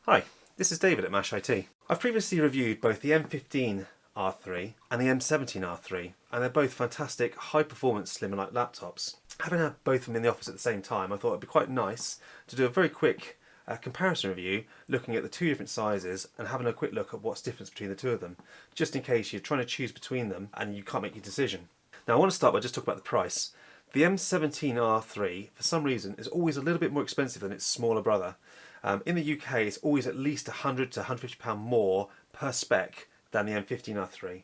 Hi, this is David at MASH IT. I've previously reviewed both the M15 R3 and the M17 R3, and they're both fantastic high-performance slim and light laptops. Having had both of them in the office at the same time, I thought it'd be quite nice to do a very quick comparison review, looking at the two different sizes and having a quick look at what's the difference between the two of them, just in case you're trying to choose between them and you can't make your decision. Now I want to start by just talking about the price. The M17 R3, for some reason, is always a little bit more expensive than its smaller brother. In the UK, it's always at least £100 to £150 more per spec than the M15 R3.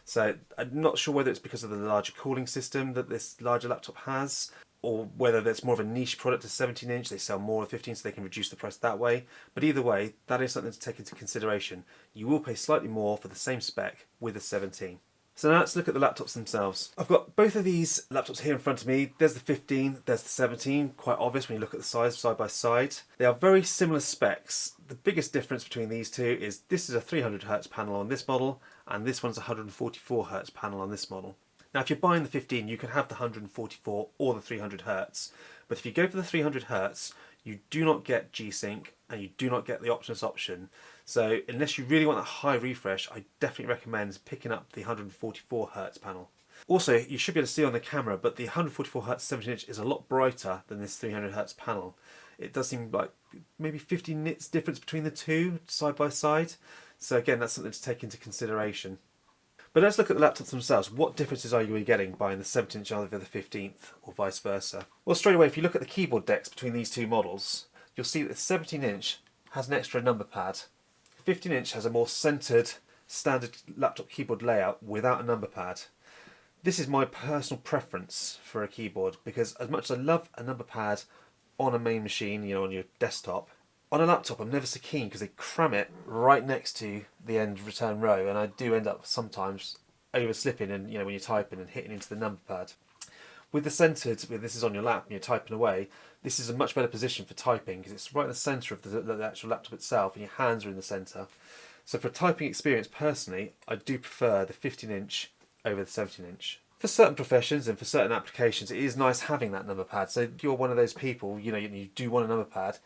So I'm not sure whether it's because of the larger cooling system that this larger laptop has, or whether that's more of a niche product, a 17-inch, they sell more of 15 so they can reduce the price that way. But either way, that is something to take into consideration. You will pay slightly more for the same spec with a 17. So now let's look at the laptops themselves. I've got both of these laptops here in front of me. There's the 15, there's the 17, quite obvious when you look at the size side by side. They are very similar specs. The biggest difference between these two is this is a 300Hz panel on this model, and this one's a 144Hz panel on this model. Now if you're buying the 15, you can have the 144 or the 300Hz, but if you go for the 300Hz, you do not get G-Sync and you do not get the Optimus option. So unless you really want a high refresh, I definitely recommend picking up the 144Hz panel. Also, you should be able to see on the camera, but the 144Hz 17-inch is a lot brighter than this 300Hz panel. It does seem like maybe 50 nits difference between the two, side by side. So again, that's something to take into consideration. But let's look at the laptops themselves. What differences are you getting buying the 17-inch over the 15th, or vice versa? Well, straight away, if you look at the keyboard decks between these two models, you'll see that the 17-inch has an extra number pad. The 15-inch has a more centered, standard laptop keyboard layout without a number pad. This is my personal preference for a keyboard, because as much as I love a number pad on a main machine, on your desktop, on a laptop I'm never so keen because they cram it right next to the end return row, and I do end up sometimes overslipping and when you're typing and hitting into the number pad. With the centered, this is on your lap and you're typing away, this is a much better position for typing because it's right in the center of the actual laptop itself and your hands are in the center. So for a typing experience personally, I do prefer the 15-inch over the 17-inch. For certain professions and for certain applications, it is nice having that number pad. So if you're one of those people, you do want a number pad,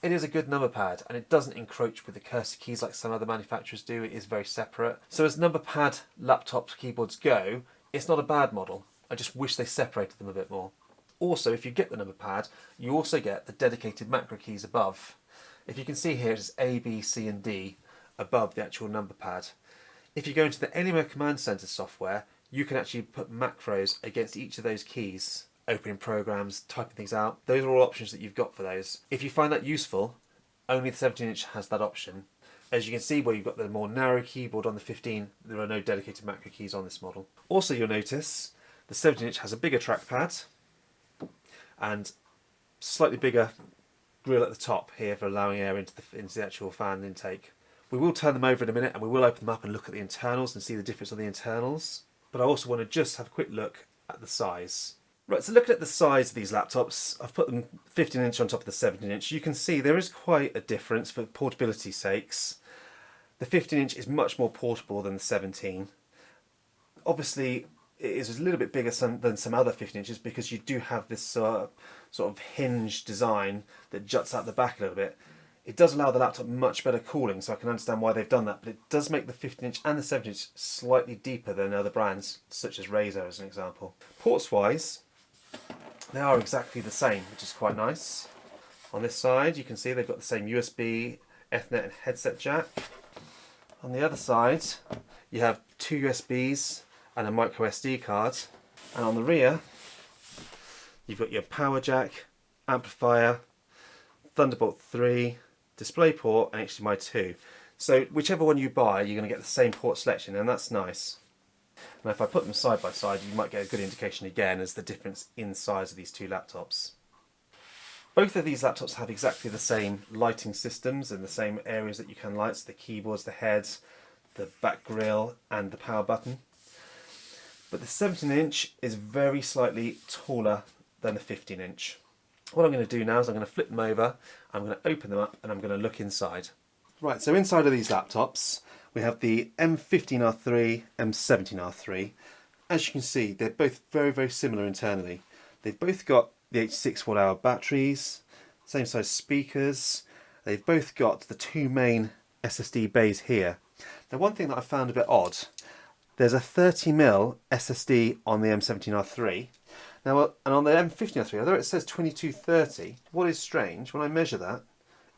it is a good number pad and it doesn't encroach with the cursor keys like some other manufacturers do. It is very separate. So as number pad laptops keyboards go, it's not a bad model. I just wish they separated them a bit more. Also, if you get the number pad, you also get the dedicated macro keys above. If you can see here, it's A, B, C and D above the actual number pad. If you go into the Alienware Command Center software, you can actually put macros against each of those keys. Opening programs, typing things out, those are all options that you've got for those. If you find that useful, only the 17-inch has that option. As you can see where you've got the more narrow keyboard on the 15, there are no dedicated macro keys on this model. Also you'll notice the 17-inch has a bigger trackpad and slightly bigger grille at the top here for allowing air into the actual fan intake. We will turn them over in a minute and we will open them up and look at the internals and see the difference on the internals. But I also want to just have a quick look at the size. Right, so looking at the size of these laptops, I've put them 15-inch on top of the 17-inch. You can see there is quite a difference for portability sakes. The 15-inch is much more portable than the 17. Obviously, it is a little bit bigger than some other 15-inches because you do have this sort of hinge design that juts out the back a little bit. It does allow the laptop much better cooling, so I can understand why they've done that, but it does make the 15-inch and the 17-inch slightly deeper than other brands, such as Razer as an example. Ports-wise, they are exactly the same, which is quite nice. On this side, you can see they've got the same USB, Ethernet and headset jack. On the other side, you have two USBs and a micro SD card. And on the rear, you've got your power jack, amplifier, Thunderbolt 3, DisplayPort and HDMI 2. So whichever one you buy, you're going to get the same port selection, and that's nice. Now if I put them side by side, you might get a good indication again as the difference in size of these two laptops. Both of these laptops have exactly the same lighting systems and the same areas that you can light, so the keyboards, the heads, the back grille and the power button. But the 17-inch is very slightly taller than the 15-inch. What I'm going to do now is I'm going to flip them over, I'm going to open them up and I'm going to look inside. Right, so inside of these laptops we have the M15 R3, M17 R3. As you can see, they're both very, very similar internally. They've both got the 86 watt-hour batteries, same size speakers, they've both got the two main SSD bays here. Now one thing that I found a bit odd, there's a 30mm SSD on the M17 R3. Now, and on the M15 R3, although it says 2230, what is strange, when I measure that,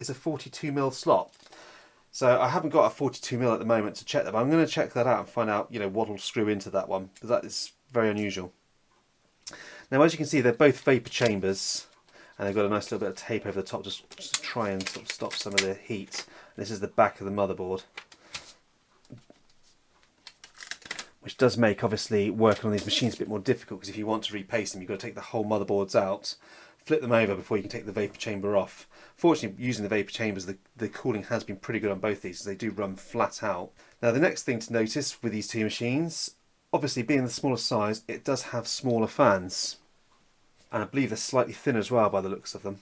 is a 42mm slot. So I haven't got a 42mm at the moment to check that, but I'm going to check that out and find out, what will screw into that one, because that is very unusual. Now, as you can see, they're both vapor chambers, and they've got a nice little bit of tape over the top just to try and sort of stop some of the heat. This is the back of the motherboard, which does make, obviously, working on these machines a bit more difficult, because if you want to repaste them, you've got to take the whole motherboards out, flip them over before you can take the vapor chamber off. Fortunately, using the vapor chambers, the cooling has been pretty good on both these, as they do run flat out. Now, the next thing to notice with these two machines, obviously being the smaller size, it does have smaller fans. And I believe they're slightly thinner as well by the looks of them.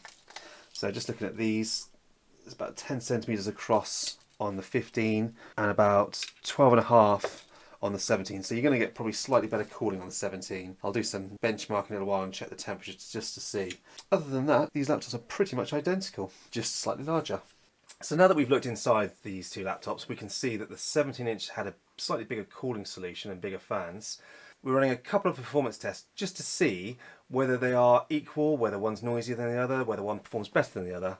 So just looking at these, it's about 10 centimeters across on the 15 and about 12.5 on the 17. So you're going to get probably slightly better cooling on the 17. I'll do some benchmarking in a while and check the temperature just to see. Other than that, these laptops are pretty much identical, just slightly larger. So now that we've looked inside these two laptops, we can see that the 17-inch had a slightly bigger cooling solution and bigger fans. We're running a couple of performance tests just to see whether they are equal, whether one's noisier than the other, whether one performs better than the other.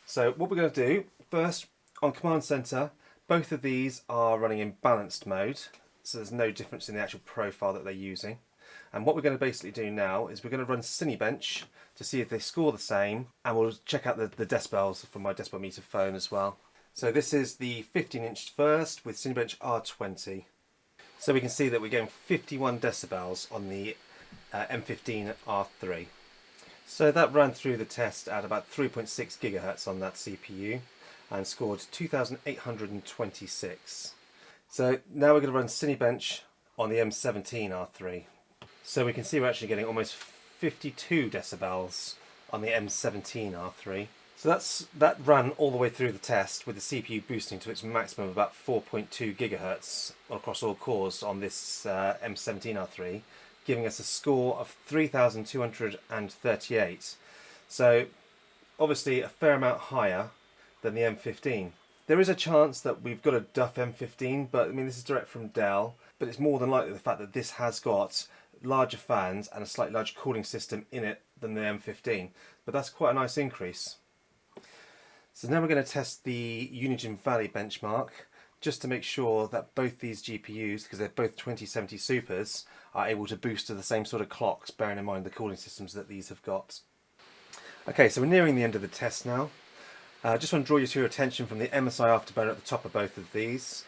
So what we're going to do, first, on Command Center, both of these are running in balanced mode, so there's no difference in the actual profile that they're using. And what we're going to basically do now is we're going to run Cinebench to see if they score the same, and we'll check out the decibels from my decibel meter phone as well. So this is the 15-inch first with Cinebench R20. So we can see that we're getting 51 decibels on the M15 R3. So that ran through the test at about 3.6 gigahertz on that CPU and scored 2,826. So now we're going to run Cinebench on the M17 R3. So we can see we're actually getting almost 52 decibels on the M17 R3. So that ran all the way through the test with the CPU boosting to its maximum of about 4.2 gigahertz across all cores on this M17 R3, giving us a score of 3,238. So obviously a fair amount higher than the M15. There is a chance that we've got a duff M15, but I mean this is direct from Dell, but it's more than likely the fact that this has got larger fans and a slightly larger cooling system in it than the M15. But that's quite a nice increase. So now we're going to test the Unigine Valley benchmark just to make sure that both these GPUs, because they're both 2070 Supers, are able to boost to the same sort of clocks, bearing in mind the cooling systems that these have got. Okay, so we're nearing the end of the test now. Just want to draw your attention from the MSI afterburner at the top of both of these.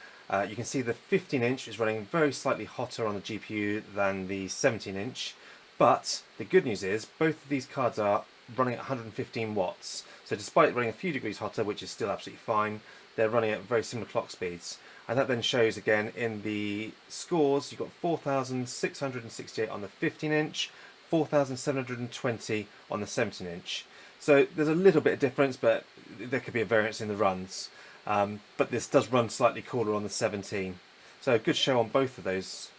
You can see the 15-inch is running very slightly hotter on the GPU than the 17-inch, but the good news is both of these cards are running at 115 watts. So despite running a few degrees hotter, which is still absolutely fine, they're running at very similar clock speeds. And that then shows again in the scores, you've got 4,668 on the 15-inch, 4,720 on the 17-inch. So there's a little bit of difference, but there could be a variance in the runs. But this does run slightly cooler on the 17. So a good show on both of those.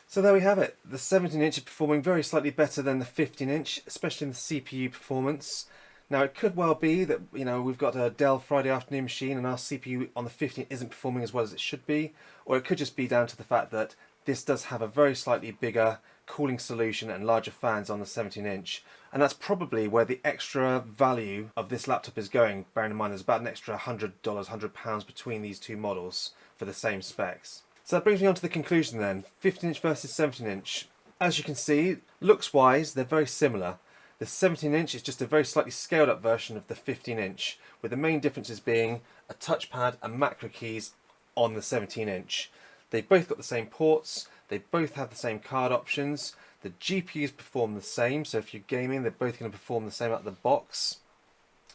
So there we have it. The 17-inch is performing very slightly better than the 15-inch, especially in the CPU performance. Now it could well be that we've got a Dell Friday afternoon machine and our CPU on the 15 isn't performing as well as it should be, or it could just be down to the fact that this does have a very slightly bigger cooling solution and larger fans on the 17-inch, and that's probably where the extra value of this laptop is going, bearing in mind there's about an extra $100, £100 between these two models for the same specs. So that brings me on to the conclusion then, 15-inch versus 17-inch. As you can see, looks-wise, they're very similar. The 17-inch is just a very slightly scaled up version of the 15-inch, with the main differences being a touchpad and macro keys on the 17-inch. They've both got the same ports, they both have the same card options, the GPUs perform the same, so if you're gaming they're both going to perform the same out of the box.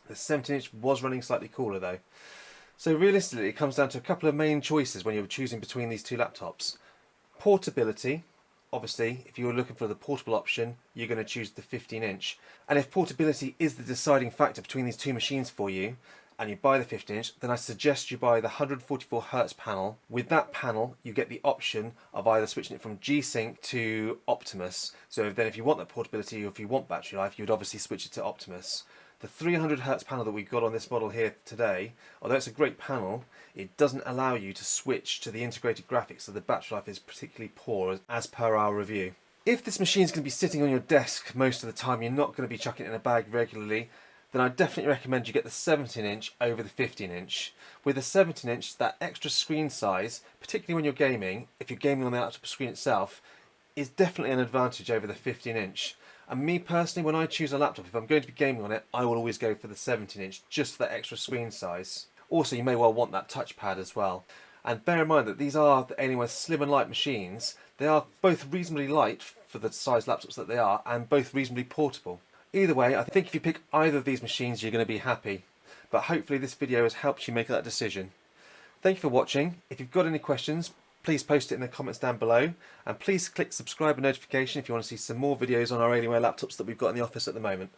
The 17-inch was running slightly cooler though. So realistically it comes down to a couple of main choices when you're choosing between these two laptops. Portability. Obviously, if you're looking for the portable option, you're going to choose the 15-inch. And if portability is the deciding factor between these two machines for you, and you buy the 15-inch, then I suggest you buy the 144Hz panel. With that panel, you get the option of either switching it from G-Sync to Optimus. So then if you want that portability, or if you want battery life, you would obviously switch it to Optimus. The 300Hz panel that we've got on this model here today, although it's a great panel, it doesn't allow you to switch to the integrated graphics, so the battery life is particularly poor as per our review. If this machine is going to be sitting on your desk most of the time, you're not going to be chucking it in a bag regularly, then I definitely recommend you get the 17-inch over the 15-inch. With the 17-inch, that extra screen size, particularly when you're gaming, if you're gaming on the laptop screen itself, is definitely an advantage over the 15-inch. And me personally, when I choose a laptop, if I'm going to be gaming on it, I will always go for the 17-inch, just for that extra screen size. Also, you may well want that touchpad as well. And bear in mind that these are the Alienware slim and light machines. They are both reasonably light for the size laptops that they are, and both reasonably portable. Either way, I think if you pick either of these machines, you're going to be happy. But hopefully this video has helped you make that decision. Thank you for watching. If you've got any questions, please post it in the comments down below. And please click subscribe and notification if you want to see some more videos on our Alienware laptops that we've got in the office at the moment.